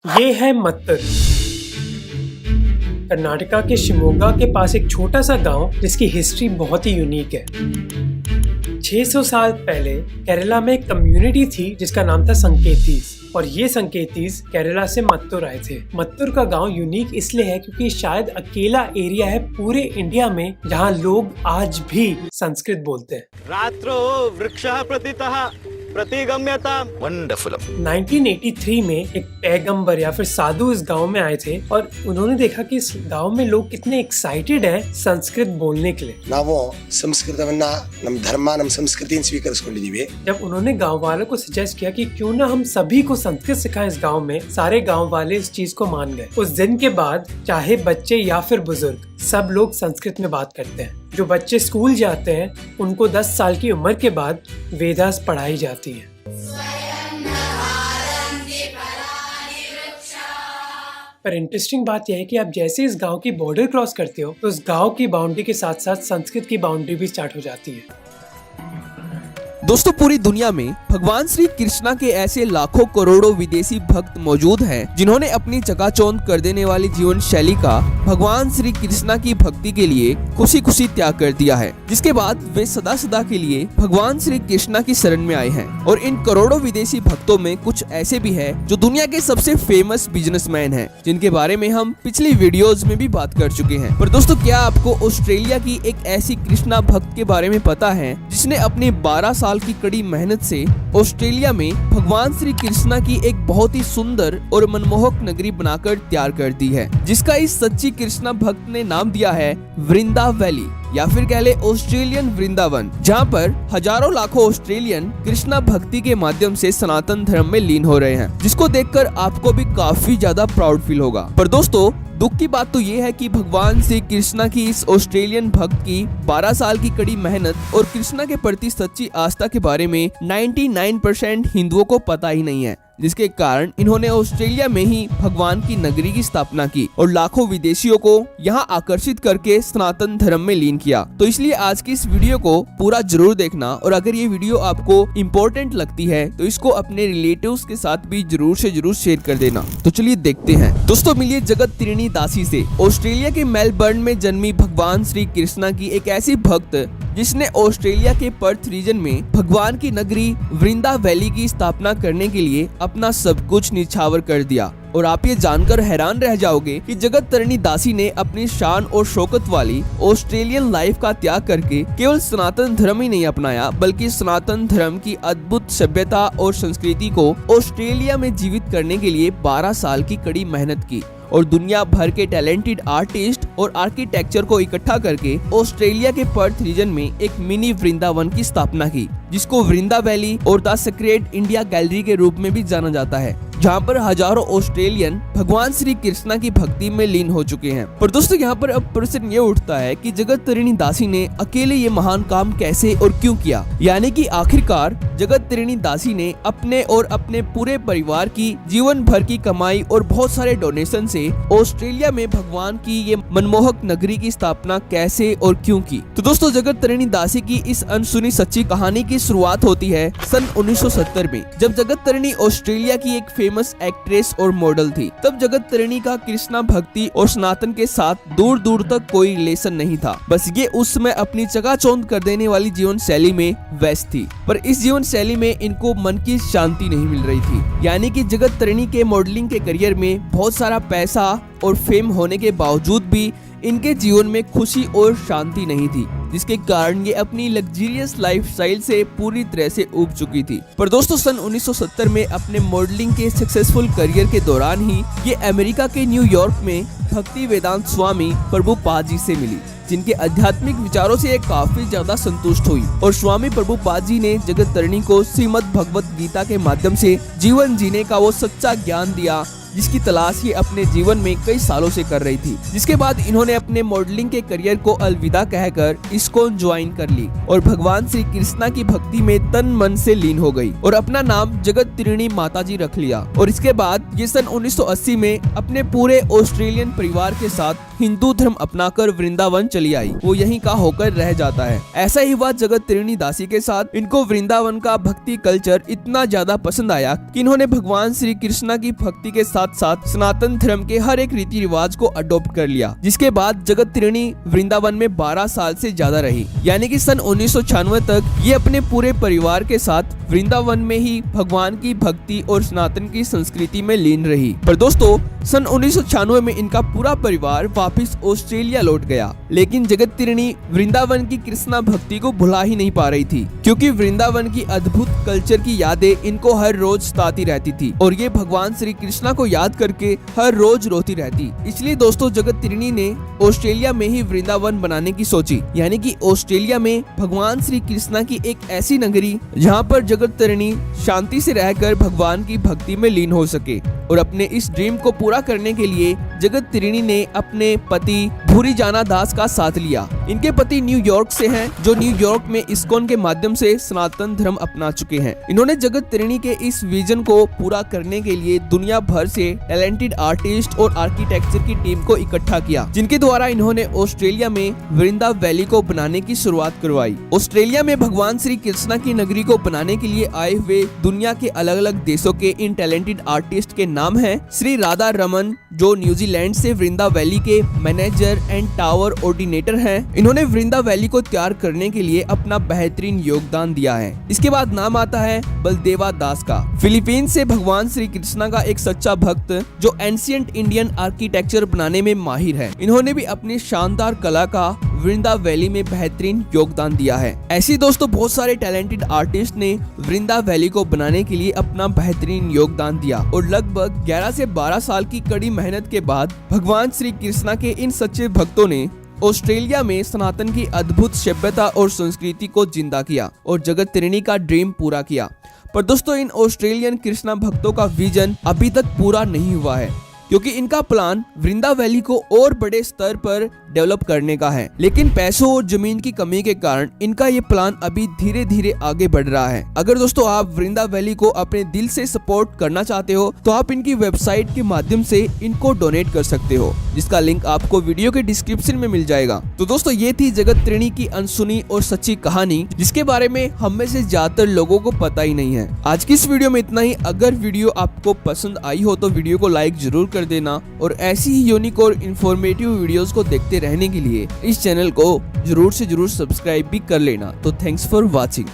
ये है मत्तर, कर्नाटका के शिमोगा के पास एक छोटा सा गांव जिसकी हिस्ट्री बहुत ही यूनिक है। 600 साल पहले केरला में एक कम्युनिटी थी जिसका नाम था संकेतीस, और ये संकेतीस केरला से मत्तुर आए थे। मत्तुर का गांव यूनिक इसलिए है क्योंकि शायद अकेला एरिया है पूरे इंडिया में जहां लोग आज भी संस्कृत बोलते हैं। रात्रो वृक्षः प्रतितः प्रतिगम्यताम्। वंडरफुल। 1983 में एक पैगंबर या फिर साधु इस गांव में आए थे और उन्होंने देखा कि इस गांव में लोग कितने एक्साइटेड हैं संस्कृत बोलने के लिए। ನಾವು ಸಂಸ್ಕೃತವನ್ನ ನಮ್ಮ ಧರ್ಮ ನಮ್ಮ ಸಂಸ್ಕೃತಿಯನ್ನು ಸ್ವೀಕರಿಸಿಕೊಂಡಿದ್ದೀವಿ। जब उन्होंने गांव वालों को सजेस्ट किया कि क्यों ना हम सभी को संस्कृत सिखाएं इस गांव में, सारे गांव वाले इस चीज को मान गए। उस दिन के बाद चाहे बच्चे या फिर बुजुर्ग सब लोग संस्कृत में बात करते हैं। जो बच्चे स्कूल जाते हैं उनको 10 साल की उम्र के बाद वेदास पढ़ाई जाती है। पर इंटरेस्टिंग बात यह है कि आप जैसे इस गांव की बॉर्डर क्रॉस करते हो तो उस गांव की बाउंड्री के साथ साथ संस्कृत की बाउंड्री भी स्टार्ट हो जाती है। दोस्तों, पूरी दुनिया में भगवान श्री कृष्णा के ऐसे लाखों करोड़ों विदेशी भक्त मौजूद हैं जिन्होंने अपनी चकाचौंध कर देने वाली जीवन शैली का भगवान श्री कृष्णा की भक्ति के लिए खुशी खुशी त्याग कर दिया है, जिसके बाद वे सदा सदा के लिए भगवान श्री कृष्णा की शरण में आए हैं। और इन करोड़ों विदेशी भक्तों में कुछ ऐसे भी हैं जो दुनिया के सबसे फेमस बिजनेसमैन हैं, जिनके बारे में हम पिछली वीडियोस में भी बात कर चुके हैं। पर दोस्तों, क्या आपको ऑस्ट्रेलिया की एक ऐसी कृष्णा भक्त के बारे में पता है जिसने अपने 12 साल की कड़ी मेहनत से ऑस्ट्रेलिया में भगवान श्री कृष्णा की एक बहुत ही सुंदर और मनमोहक नगरी बनाकर तैयार कर दी है, जिसका इस सच्ची कृष्णा भक्त ने नाम दिया है वृंदा वैली, या फिर कह ले ऑस्ट्रेलियन वृंदावन, जहां पर हजारों लाखों ऑस्ट्रेलियन कृष्णा भक्ति के माध्यम से सनातन धर्म में लीन हो रहे हैं, जिसको देखकर आपको भी काफी ज्यादा प्राउड फील होगा। पर दोस्तों, दुख की बात तो ये है कि भगवान श्री कृष्णा की इस ऑस्ट्रेलियन भक्त की 12 साल की कड़ी मेहनत और कृष्णा के प्रति सच्ची आस्था के बारे में 99% हिंदुओं को पता ही नहीं है, जिसके कारण इन्होंने ऑस्ट्रेलिया में ही भगवान की नगरी की स्थापना की और लाखों विदेशियों को यहाँ आकर्षित करके सनातन धर्म में लीन किया। तो इसलिए आज की इस वीडियो को पूरा जरूर देखना, और अगर ये वीडियो आपको इम्पोर्टेंट लगती है तो इसको अपने रिलेटिव्स के साथ भी जरूर से जरूर शेयर कर देना। तो चलिए देखते हैं। दोस्तों, मिलिए जगत त्रिणी दासी से। ऑस्ट्रेलिया के मेलबर्न में जन्मी भगवान श्री कृष्णा की एक ऐसी भक्त जिसने ऑस्ट्रेलिया के पर्थ रीजन में भगवान की नगरी वृंदा वैली की स्थापना करने के लिए अपना सब कुछ निछावर कर दिया। और आप ये जानकर हैरान रह जाओगे कि जगत तरणी दासी ने अपनी शान और शौकत वाली ऑस्ट्रेलियन लाइफ का त्याग करके केवल सनातन धर्म ही नहीं अपनाया, बल्कि सनातन धर्म की अद्भुत सभ्यता और संस्कृति को ऑस्ट्रेलिया में जीवित करने के लिए 12 साल की कड़ी मेहनत की और दुनिया भर के टैलेंटेड आर्टिस्ट और आर्किटेक्चर को इकट्ठा करके ऑस्ट्रेलिया के पर्थ रीजन में एक मिनी वृंदावन की स्थापना की, जिसको वृंदा वैली और द सीक्रेट इंडिया गैलरी के रूप में भी जाना जाता है, जहाँ पर हजारों ऑस्ट्रेलियन भगवान श्री कृष्णा की भक्ति में लीन हो चुके हैं। पर दोस्तों, यहाँ पर अब प्रश्न ये उठता है कि जगत त्रिणी दासी ने अकेले ये महान काम कैसे और क्यों किया, यानी कि आखिरकार जगत त्रिणी दासी ने अपने और अपने पूरे परिवार की जीवन भर की कमाई और बहुत सारे डोनेशन से ऑस्ट्रेलिया में भगवान की ये मनमोहक नगरी की स्थापना कैसे और क्यों की। तो दोस्तों, जगत त्रिणी दासी की इस अनसुनी सच्ची कहानी की शुरुआत होती है सन 1970 में, जब जगत त्रिणी ऑस्ट्रेलिया की एक फेमस एक्ट्रेस और मॉडल थी। तब जगत त्रिणी का कृष्णा भक्ति और सनातन के साथ दूर दूर तक कोई रिलेशन नहीं था, बस ये उस समय अपनी चकाचौंध कर देने वाली जीवन शैली में व्यस्त थी। पर इस जीवन शैली में इनको मन की शांति नहीं मिल रही थी, यानी कि जगत त्रिणी के मॉडलिंग के करियर में बहुत सारा पैसा और फेम होने के बावजूद भी इनके जीवन में खुशी और शांति नहीं थी, जिसके कारण ये अपनी लग्जरियस लाइफस्टाइल से पूरी तरह से ऊब चुकी थी। पर दोस्तों, सन 1970 में अपने मॉडलिंग के सक्सेसफुल करियर के दौरान ही ये अमेरिका के न्यूयॉर्क में भक्ति वेदांत स्वामी प्रभुपाद जी से मिली, जिनके आध्यात्मिक विचारों से ये काफी ज्यादा संतुष्ट हुई और स्वामी प्रभुपाद जी ने जगत तरणी को श्रीमद् भगवत गीता के माध्यम से जीवन जीने का वो सच्चा ज्ञान दिया, जिसकी तलाश ये अपने जीवन में कई सालों से कर रही थी। जिसके बाद इन्होंने अपने मॉडलिंग के करियर को अलविदा कहकर इस्कॉन ज्वाइन कर ली और भगवान श्री कृष्णा की भक्ति में तन मन से लीन हो गई और अपना नाम जगत त्रिणी माता जी रख लिया। और इसके बाद ये सन 1980 में अपने पूरे ऑस्ट्रेलियन परिवार के साथ हिंदू धर्म अपनाकर वृंदावन चली आई। वो यहीं का होकर रह जाता है। ऐसा ही हुआ जगत त्रिणी दासी के साथ। इनको वृंदावन का भक्ति कल्चर इतना ज्यादा पसंद आया कि इन्होंने भगवान श्री कृष्णा की भक्ति के साथ साथ साथ सनातन धर्म के हर एक रीति रिवाज को अडॉप्ट कर लिया, जिसके बाद जगत त्रिणी वृंदावन में 12 साल से ज्यादा रही। यानी कि सन 1996 तक ये अपने पूरे परिवार के साथ वृंदावन में ही भगवान की भक्ति और सनातन की संस्कृति में लीन रही। पर दोस्तों सन 1996 में इनका पूरा परिवार वापस ऑस्ट्रेलिया लौट गया, लेकिन जगत त्रिणी वृंदावन की कृष्णा भक्ति को भुला ही नहीं पा रही थी, क्योंकि वृंदावन की अद्भुत कल्चर की यादें इनको हर रोज सताती रहती थी और ये भगवान श्री कृष्णा को याद करके हर रोज रोती रहती। इसलिए दोस्तों जगत त्रिणी ने ऑस्ट्रेलिया में ही वृंदावन बनाने की सोची, यानी कि ऑस्ट्रेलिया में भगवान श्री कृष्णा की एक ऐसी नगरी जहाँ पर जगत त्रिणी शांति से रहकर भगवान की भक्ति में लीन हो सके। और अपने इस ड्रीम को पूरा करने के लिए जगत त्रिणी ने अपने पति भूरी जाना दास का साथ लिया। इनके पति न्यूयॉर्क से हैं, जो न्यूयॉर्क में इस्कॉन के माध्यम से सनातन धर्म अपना चुके हैं। इन्होंने जगत त्रिणी के इस विजन को पूरा करने के लिए दुनिया भर से टैलेंटेड आर्टिस्ट और आर्किटेक्चर की टीम को इकट्ठा किया, जिनके द्वारा इन्होंने ऑस्ट्रेलिया में वृंदा वैली को बनाने की शुरुआत करवाई। ऑस्ट्रेलिया में भगवान श्री कृष्णा की नगरी को बनाने के लिए आए हुए दुनिया के अलग अलग देशों के इन टैलेंटेड आर्टिस्ट के नाम है श्री राधा रमन, जो न्यूजीलैंड से वृंदा वैली के मैनेजर एंड टावर ऑर्डिनेटर हैं। इन्होंने वृंदा वैली को तैयार करने के लिए अपना बेहतरीन योगदान दिया है। इसके बाद नाम आता है बलदेवा दास का, फिलीपींस से भगवान श्री कृष्णा का एक सच्चा भक्त, जो एंशिएंट इंडियन आर्किटेक्चर बनाने में माहिर है। इन्होंने भी अपनी शानदार कला का वृंदा वैली में बेहतरीन योगदान दिया है। ऐसे दोस्तों बहुत सारे टैलेंटेड आर्टिस्ट ने वृंदा वैली को बनाने के लिए अपना बेहतरीन योगदान दिया और लगभग 11 से 12 साल की कड़ी मेहनत के बाद भगवान श्री कृष्णा के इन सच्चे भक्तों ने ऑस्ट्रेलिया में सनातन की अद्भुत सभ्यता और संस्कृति को जिंदा किया और जगत त्रिणी का ड्रीम पूरा किया। पर दोस्तों इन ऑस्ट्रेलियन कृष्णा भक्तों का विजन अभी तक पूरा नहीं हुआ है, क्योंकि इनका प्लान वृंदा वैली को और बड़े स्तर पर डेवलप करने का है, लेकिन पैसों और जमीन की कमी के कारण इनका ये प्लान अभी धीरे धीरे आगे बढ़ रहा है। अगर दोस्तों आप वृंदा वैली को अपने दिल से सपोर्ट करना चाहते हो तो आप इनकी वेबसाइट के माध्यम से इनको डोनेट कर सकते हो, जिसका लिंक आपको वीडियो के डिस्क्रिप्शन में मिल जाएगा। तो दोस्तों ये थी जगत त्रिणी की अनसुनी और सच्ची कहानी, जिसके बारे में हम में से ज्यादातर लोगों को पता ही नहीं है। आज की इस वीडियो में इतना ही। अगर वीडियो आपको पसंद आई हो तो वीडियो को लाइक जरूर कर देना और ऐसी ही यूनिक और इन्फॉर्मेटिव वीडियोस को देखते रहने के लिए इस चैनल को जरूर से जरूर सब्सक्राइब भी कर लेना। तो थैंक्स फॉर वॉचिंग।